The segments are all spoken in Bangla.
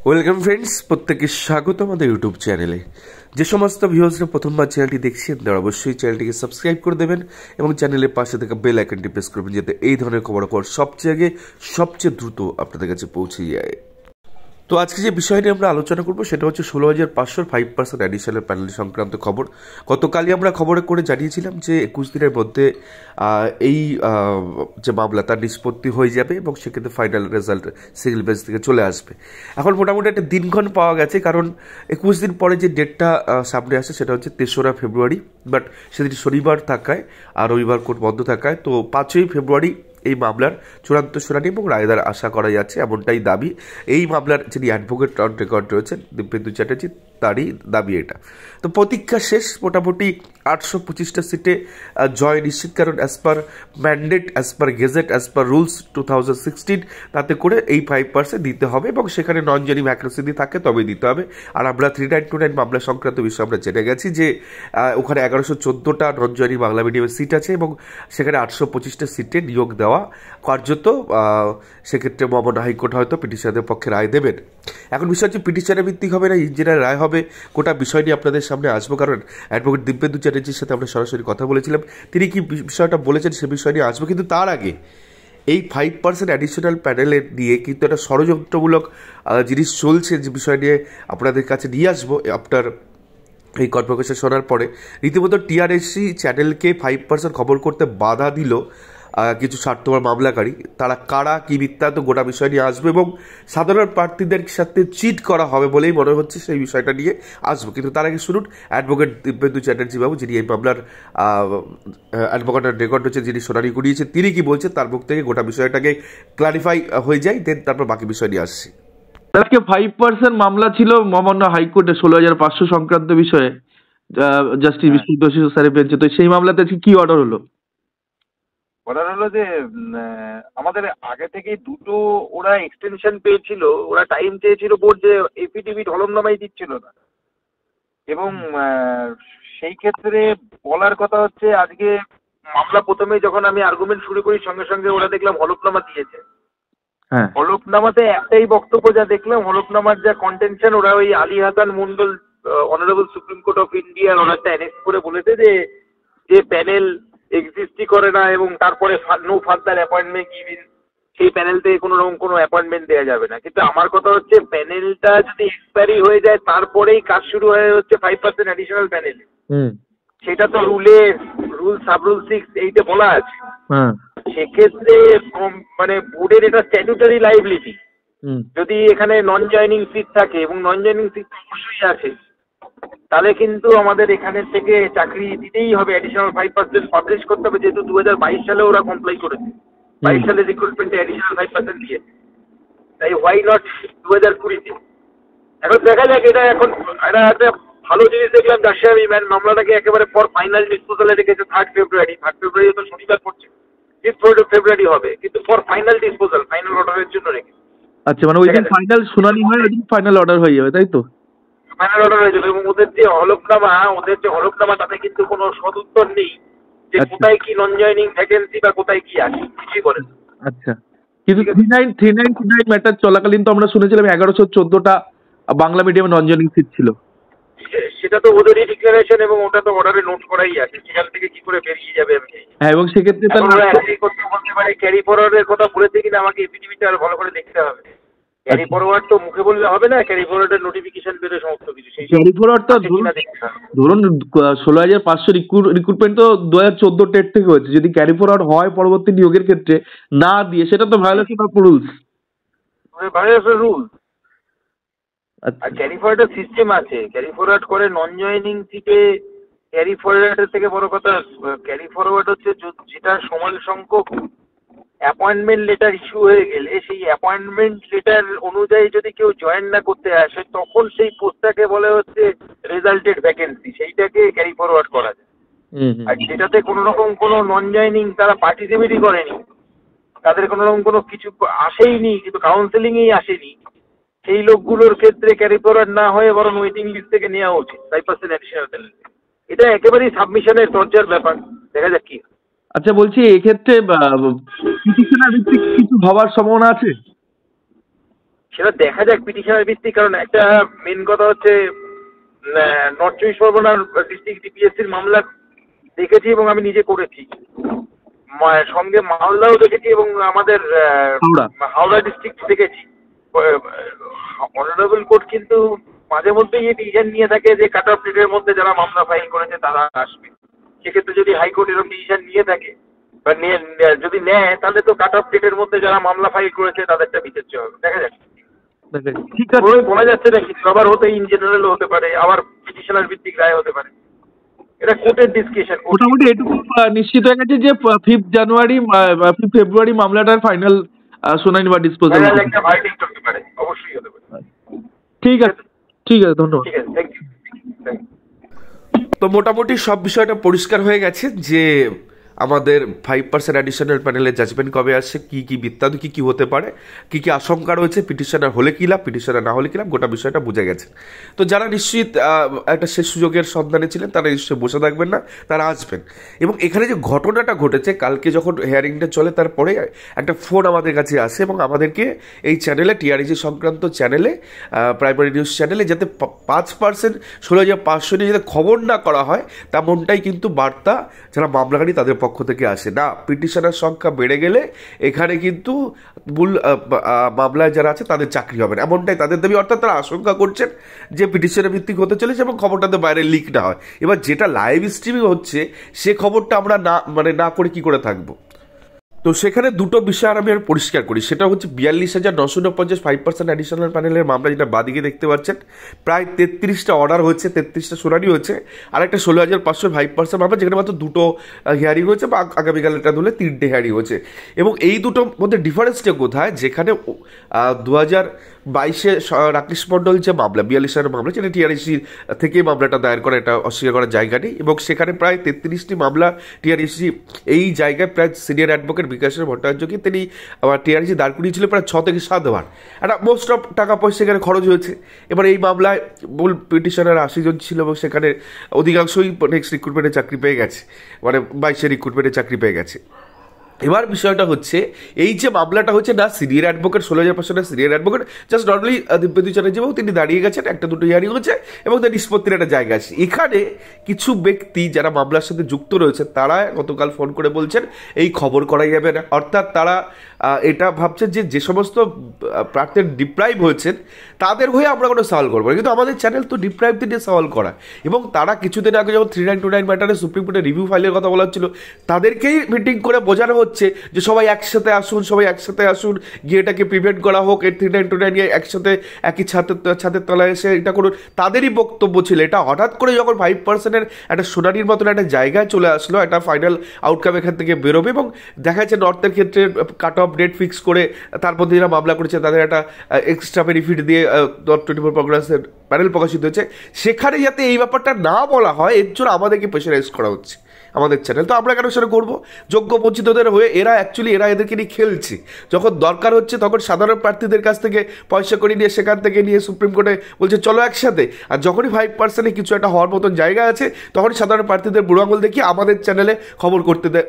ওয়েলকাম ফ্রেন্ডস, প্রত্যেকে স্বাগত আমাদের ইউটিউব চ্যানেলে। যে সমস্ত ভিউয়ার্সরা প্রথমবার চ্যানেলটি দেখছেন তারা অবশ্যই চ্যানেলটিকে সাবস্ক্রাইব করে দেবেন এবং চ্যানেলের পাশে থাকা বেল আইকনটি প্রেস করবেন, যাতে এই ধরনের খবরাখবর সবচেয়ে আগে সবচেয়ে দ্রুত আপনাদের কাছে পৌঁছে যায়। তো আজকে যে বিষয় নিয়ে আমরা আলোচনা করবো সেটা হচ্ছে 16,500 5% অ্যাডিশনাল প্যানেল সংক্রান্ত খবর। গতকালই আমরা খবরে করে জানিয়েছিলাম যে 21 দিনের মধ্যে এই যে মামলা তার নিষ্পত্তি হয়ে যাবে এবং সেক্ষেত্রে ফাইনাল রেজাল্ট সিঙ্গেল বেঞ্চ থেকে চলে আসবে। এখন মোটামুটি একটা দিনক্ষণ পাওয়া গেছে, কারণ 21 দিন পরে যে ডেটটা সামনে আসে সেটা হচ্ছে 3রা ফেব্রুয়ারি, বাট সেদিন শনিবার থাকায় আর রবিবার কোর্ট বন্ধ থাকায় তো 5ই ফেব্রুয়ারি এই মামলার চূড়ান্ত শুনানি এবং রায়দার আশা করা যাচ্ছে, এমনটাই দাবি। এই মামলার যিনি অ্যাডভোকেট অন রেকর্ড রয়েছেন দিব্যেন্দু চ্যাটার্জি, তারই দাবি এটা। তো প্রতীক্ষা শেষ, মোটামুটি 825টা সিটে জয় নিশ্চিত, কারণ as per mandate, as per gazette, as per rules 2016 তাতে করে এই 5% দিতে হবে এবং সেখানে নন জেনি ভ্যাকেন্সি দিয়ে থাকে তবেই দিতে হবে। আর আমরা 3929 মামলা সংক্রান্ত বিষয়ে আমরা জেনে গেছি যে ওখানে 1114টা নন জয়েনি বাংলা মিডিয়ামের সিট আছে এবং সেখানে 825টা সিটে নিয়োগ দেওয়া কার্যত। সেক্ষেত্রে মহামান্য হাইকোর্ট হয়তো পিটিশনের পক্ষে রায় দেবেন। এখন বিষয় হচ্ছে পিটিশনের ভিত্তিক হবে না ইঞ্জিনিয়ার রায় হবে, গোটা বিষয় নিয়ে আপনাদের সামনে আসবো, কারণ অ্যাডভোকেট দিব্যেন্দু চ্যাটার্জির সাথে আমরা সরাসরি কথা বলেছিলাম, তিনি কি বিষয়টা বলেছেন সে বিষয় নিয়ে আসবো। কিন্তু তার আগে এই 5% অ্যাডিশনাল প্যানেলের নিয়ে কিন্তু একটা ষড়যন্ত্রমূলক জিনিস চলছে, যে বিষয় নিয়ে আপনাদের কাছে নিয়ে আসবো। আপনার এই কনভোকেশন শোনার পরে রীতিমতো টিআরএসসি চ্যানেলকে 5% খবর করতে বাধা দিল কিছু স্বার্থপর মামলাকারী। তারা কারা, কি বৃত্তান্ত, গোটা বিষয় নিয়ে আসবে এবং সাধারণ প্রার্থীদের সাথে চিট করা হবে বলেই মনে হচ্ছে, সেই বিষয়টা নিয়ে আসবো। কিন্তু তার আগে শুনুন অ্যাডভোকেট দিব্যেন্দু চ্যাটার্জি বাবু, যিনি এই মামলার অ্যাডভোকেট রেকর্ড হচ্ছে, যিনি শুনানি করিয়েছেন, তিনি কি বলছেন তার মুখ থেকে গোটা বিষয়টাকে ক্লারিফাই হয়ে যায়, দেন তারপর বাকি বিষয় নিয়ে আসছি। আজকে 5% মামলা ছিল মহামান্য হাইকোর্টে 16,500 সংক্রান্ত বিষয়ে, জাস্টিস বিশ্বজিৎ দোষী স্যারের বেঞ্চে। তো সেই মামলাতে আজকে কি অর্ডার হলো? অর্ডার হলো যে আমাদের আগে থেকেই দুটো ওরা এক্সটেনশন পেয়েছিল, ওরা টাইম চেয়েছিল বোর্ড, যে এফিডেভিট হলফনামাই দিচ্ছিল না। এবং সেই ক্ষেত্রে বলার কথা হচ্ছে, আজকে মামলা প্রথমে যখন আমি আর্গুমেন্ট শুরু করি সঙ্গে সঙ্গে ওরা দেখলাম হলফনামা দিয়েছে। হ্যাঁ, হলফনামাতে একটাই বক্তব্য যা দেখলাম, হলফনামার যা কন্টেনশন, ওরা ওই Ali Hasan Mondal honourable supreme court of ইন্ডিয়ার ওরা একটা অ্যানেক্স করে বলেছে যে প্যানেল এক্সিস্টই করে না এবং তারপরে নো ফার্দার অ্যাপয়েন্টমেন্ট গিভিন, সেই প্যানেল থেকে কোনো রকম কোনো অ্যাপয়েন্টমেন্ট দেওয়া যাবে না। কিন্তু আমার কথা হচ্ছে, প্যানেলটা যদি এক্সপায়ারি হয়ে যায় তারপরেই কাজ শুরু হয়ে হচ্ছে 5% অ্যাডিশনাল প্যানেল, সেটা তো রুল সাব রুল 6 বলা আছে। সেক্ষেত্রে মানে বোর্ডের এটা স্ট্যাটুটারি লাইবিলিটি, যদি এখানে নন জয়নিং সিট থাকে, এবং নন জয়নিং সিট অবশ্যই আছে, তাহলে কিন্তু আমাদের এখানের থেকে চাকরি দিতেই হবে, অ্যাডিশনাল 5% পাবলিশ করতে হবে, যেহেতু 2022 সালে ওরা কমপ্লাই করেছে, 22 সালে রিক্রুটমেন্টে অ্যাডিশনাল 5% দিয়েছে, তাই হোয়াই নট 2020-তে। এখন দেখা যাক, এটা এখন একটা ভালো জিনিস দেখলাম, জাস্টিস ম্যান মামলাটাকে একেবারে ফর ফাইনাল ডিসপোজালে রেখেছে 3 ফেব্রুয়ারি। তো শনিবার পড়ছে, 5 ফেব্রুয়ারি হবে, কিন্তু ফর ফাইনাল ডিসপোজাল, ফাইনাল অর্ডারের জন্য রেখে। আচ্ছা, মানে ওই দিন ফাইনাল শুনানি হয়, ওই দিন ফাইনাল অর্ডার হয়ে যাবে, তাই তো? ফাইনাল অর্ডার হয়ে যাবে। এবং ওদের যে হলফনামা তাতে কিন্তু কোনো সদুত্তর নেই যে কোথায় কি নন জয়নিং ভ্যাকেন্সি বা কোথায় কি আছে, কিছুই বলেন। আচ্ছা, কিন্তু 3939 ম্যাটার চলাকালীন তো আমরা শুনেছিলাম 1114টা বাংলা মিডিয়ামে নন জয়নিং সিট ছিল। সেটা তো ওদেরই ডিক্লারেশন এবং ওটা তো অর্ডারে নোট করাই আছে, সেখান থেকে কি করে বেরিয়ে যাবে আমি। হ্যাঁ, এবং সেক্ষেত্রে বলতে পারে ক্যারি ফরওয়ার্ডের কথা বলেছে কিনা, আমাকে এপিডিবিটা আর ভালো করে দেখতে হবে। ক্যারি ফরওয়ার্ড তো মুখে বললে হবে না, ক্যারি ফরওয়ার্ডের নোটিফিকেশন বেরোয় সমস্ত কিছু, সেই ক্যারি ফরওয়ার্ড তো ধরুন 16,500 রিক্রুটমেন্ট তো 2014 টেট থেকে হয়েছে। যদি ক্যারি ফরওয়ার্ড হয় পরবর্তী নিয়োগের ক্ষেত্রে না দিয়ে, সেটা তো ভায়োলেশন অফ রুলস। আর ক্যারি ফরওয়ার্ডের সিস্টেম আছে, ক্যারি ফরওয়ার্ড করে নন জয়নিং সিটে। ক্যারি ফরওয়ার্ডের থেকে বড় কথা, ক্যারি ফরওয়ার্ড হচ্ছে যেটা সমান সংখ্যক অ্যাপয়েন্টমেন্ট লেটার ইস্যু হয়ে গেলে, সেই অ্যাপয়েন্টমেন্ট লেটার অনুযায়ী যদি কেউ জয়েন না করতে আসে, তখন সেই পোস্টটাকে বলে হচ্ছে রেজাল্টেড ভ্যাকেন্সি, সেইটাকে ক্যারি ফরওয়ার্ড করা যায়। আর যেটাতে কোনো রকম কোনো নন জয়নিং তারা পার্টিসিপেটই করেনি, তাদের কোনো রকম কোনো কিছু আসেইনি, কিন্তু কাউন্সেলিংয়েই আসেনি, সেই লোকগুলোর ক্ষেত্রে ক্যারি ফরওয়ার্ড না হয়ে বরং ওয়েটিং লিস্ট থেকে নেওয়া উচিত 5% অ্যাডিশনাল প্যানেল। এটা একেবারেই সাবমিশনের দরজার ব্যাপার, দেখা যাক কি। আচ্ছা, বলছি এক্ষেত্রে পিটিশনার ভিত্তিক কিছু হওয়ার সম্ভাবনা আছে? সেটা দেখা যাক পিটিশনের ভিত্তিক, কারণ একটা মেন কথা হচ্ছে নর্থ চব্বিশ পরগনার ডিস্ট্রিক্ট ডিপিএসসির মামলা দেখেছি এবং আমি নিজে করেছি, সঙ্গে মালদাও দেখেছি এবং আমাদের হাওড়া ডিস্ট্রিক্ট দেখেছি। অনারেবল কোর্ট কিন্তু মাঝে মধ্যেই এই ডিসিশন নিয়ে থাকে যে কাট অফ ডেটের মধ্যে যারা মামলা ফাইল করেছে তারা আসবে। সেক্ষেত্রে যদি হাইকোর্ট এরকম ডিসিশন নিয়ে থাকে বা যদি নেয়, তাহলে তো কাট অফ ডেটের মধ্যে যারা মামলা ফাইল করেছে তাদেরটা বিচার্য হবে। দেখা যাক, ঠিক আছে, বলা যাচ্ছে না কিছু, আবার হতে ইন জেনারেল হতে পারে, আবার পিটিশনার ভিত্তিক রায় হতে পারে। এটা কোর্টের ডিসকাশন। মোটামুটি এটুকু নিশ্চিত হয়ে গেছে যে 5 জানুয়ারি 5 ফেব্রুয়ারি মামলাটার ফাইনাল শুনানি বা ডিসপোজাল একটা ভার্ডিক্ট হতে পারে, অবশ্যই হতে পারে। ঠিক আছে, ঠিক আছে, ধন্যবাদ। ঠিক আছে, থ্যাংক ইউ। তো মোটামুটি সব বিষয়টা পরিষ্কার হয়ে গেছে যে আমাদের 5% অ্যাডিশনাল প্যানেলের জাজমেন্ট কবে আসছে, কী কী বৃত্তান্ত কী কী হতে পারে, কী কী আশঙ্কা রয়েছে, পিটিশনার হলে কী লাভ, পিটিশনার না হলে কী লাভ, গোটা বিষয়টা বুঝে গেছে। তো যারা নিশ্চিত একটা শেষ সুযোগের সন্ধানে ছিলেন তারা নিশ্চয়ই বসে থাকবেন না, তারা আসবেন। এবং এখানে যে ঘটনাটা ঘটেছে, কালকে যখন হিয়ারিংটা চলে তারপরে একটা ফোন আমাদের কাছে আসে এবং আমাদেরকে এই চ্যানেলে, টিআরইসি সংক্রান্ত চ্যানেলে, প্রাইমারি নিউজ চ্যানেলে যাতে 5% 16,500 নিয়ে যাতে খবর না করা হয়, তেমনটাই কিন্তু বার্তা যারা মামলাকারী তাদের পক্ষ থেকে আসে। না, পিটিশনের সংখ্যা বেড়ে গেলে এখানে কিন্তু মূল মামলায় যারা আছে তাদের চাকরি হবে না, এমনটাই তাদের দাবি। অর্থাৎ তারা আশঙ্কা করছেন যে পিটিশনের ভিত্তিক হতে চলেছে এবং খবরটাতে বাইরে লিক না হয়। এবার যেটা লাইভ স্ট্রিমিং হচ্ছে সে খবরটা আমরা না করে কি করে থাকবো। তো সেখানে দুটো বিষয় আমি আর পরিষ্কার করি, সেটা হচ্ছে 42,949 5% অ্যাডিশনাল প্যানেলের মামলা, যেটা বাদিকে দেখতে পাচ্ছেন, প্রায় 33টা অর্ডার হয়েছে, 33টা শুনানি হয়েছে। আর একটা 16,500 5% মামলা, যেখানে মাত্র দুটো হিয়ারিং হয়েছে বা আগামীকাল এটা ধরলে 3টে হিয়ারিং হয়েছে। এবং এই দুটোর মধ্যে ডিফারেন্সটা কোথায়, যেখানে 2022-এ রাকেশ মণ্ডল যে মামলা 42 মামলা, যেটা টিআরইসি থেকে মামলাটা দায়ের করা, এটা অস্বীকার করার জায়গা নেই। এবং সেখানে প্রায় 33টি মামলা টিআরইসি এই জায়গায় প্রায় সিনিয়র অ্যাডভোকেট বিকাশের ভট্টাচার্যকে তিনি টিআরইসি দাঁড় করিয়েছিল প্রায় 6 থেকে 7 বার। একটা মোস্ট অফ টাকা পয়সা এখানে খরচ হয়েছে। এবার এই মামলায় মূল পিটিশনার 80 জন ছিল এবং সেখানে অধিকাংশই নেক্সট রিক্রুটমেন্টে চাকরি পেয়ে গেছে, মানে 22-এ রিক্রুটমেন্টে চাকরি পেয়ে গেছে। এবার বিষয়টা হচ্ছে এই যে মামলাটা হচ্ছে না, senior advocate 16,500 senior advocate just normally Dibyendu Chatterjee বাবু তিনি দাঁড়িয়ে গেছেন, একটা দুটো হিয়ারিং হচ্ছে এবং তার নিষ্পত্তির একটা জায়গা আছে। এখানে কিছু ব্যক্তি যারা মামলার সাথে যুক্ত রয়েছে তারা গতকাল ফোন করে বলছেন এই খবর করাই যাবে না। অর্থাৎ তারা এটা ভাবছে যে সমস্ত প্রার্থীর ডিপ্রাইভ হয়েছেন তাদের হয়ে আমরা কোনো সওয়াল করবো না, কিন্তু আমাদের চ্যানেল তো ডিপ্রাইভদের নিয়ে সওয়াল করা। এবং তারা কিছুদিন আগে যখন 3929 ম্যাটারে সুপ্রিম কোর্টে রিভিউ ফাইলের কথা বলা হচ্ছিল, তাদেরকেই মিটিং করে বোঝানো হচ্ছে যে সবাই একসাথে আসুন, সবাই একসাথে আসুন, গিয়ে এটাকে প্রিভেন্ট করা হোক, এই 3929 নিয়ে একসাথে একই ছাদের তলায় এসে এটা করুন, তাদেরই বক্তব্য ছিল। এটা হঠাৎ করে যখন 5%-এর একটা শুনানির মতন একটা জায়গায় চলে আসলো, একটা ফাইনাল আউটকাম এখান থেকে বেরোবে এবং দেখা যাচ্ছে নর্থের ক্ষেত্রে কাট অফ ডেট ফিক্স করে তারপর যারা মামলা করেছে তাদের একটা এক্সট্রা বেনিফিট দিয়ে 24 প্রগ্রেসের প্যানেল প্রকাশিত হয়েছে, সেখানে যাতে এই ব্যাপারটা না বলা হয় এর জন্য আমাদেরকে প্রেশারাইজ করা হচ্ছে আমাদের চ্যানেল। তো আমরা কেন সেটা করবো? যোগ্য বঞ্চিতদের হয়ে এরা এদেরকে নিয়ে খেলছে। যখন দরকার হচ্ছে তখন সাধারণ প্রার্থীদের কাছ থেকে পয়সা করে নিয়ে সেখান থেকে নিয়ে সুপ্রিম কোর্টে বলছে চলো একসাথে, আর যখনই 5%-এ কিছু একটা হওয়ার মতন জায়গা আছে তখনই সাধারণ প্রার্থীদের বুড়ো আঙুল দেখিয়ে আমাদের চ্যানেলে খবর করতে দেয়,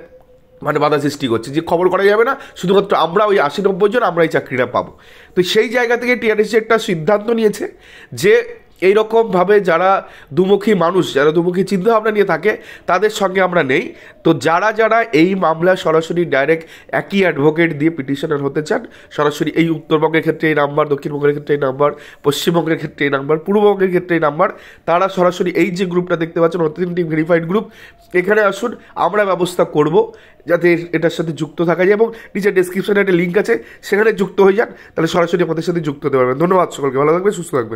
মানে বাধা সৃষ্টি করছে যে খবর করা যাবে না, শুধুমাত্র আমরা ওই 80-90 জন আমরা এই চাকরিটা পাবো। তো সেই জায়গা থেকে টিআরইসি একটা সিদ্ধান্ত নিয়েছে যে এইরকমভাবে যারা দুমুখী মানুষ, যারা দুমুখী চিন্তাভাবনা নিয়ে থাকে তাদের সঙ্গে আমরা নেই। তো যারা এই মামলা সরাসরি ডাইরেক্ট একই অ্যাডভোকেট দিয়ে পিটিশনার হতে চান, সরাসরি এই উত্তরবঙ্গের ক্ষেত্রে এই নাম্বার, দক্ষিণবঙ্গের ক্ষেত্রে এই নাম্বার, পশ্চিমবঙ্গের ক্ষেত্রে এই নাম্বার, পূর্ববঙ্গের ক্ষেত্রে এই নাম্বার, তারা সরাসরি এই যে গ্রুপটা দেখতে পাচ্ছেন অথেন্টিক ভেরিফাইড গ্রুপ, এখানে আসুন, আমরা ব্যবস্থা করব যাতে এটার সাথে যুক্ত থাকা যায়। এবং নিচের ডেসক্রিপশনে একটা লিঙ্ক আছে, সেখানে যুক্ত হয়ে যান, তাহলে সরাসরি আমাদের সাথে যুক্ত হতে পারবেন। ধন্যবাদ সকলকে, ভালো থাকবে, সুস্থ থাকবে।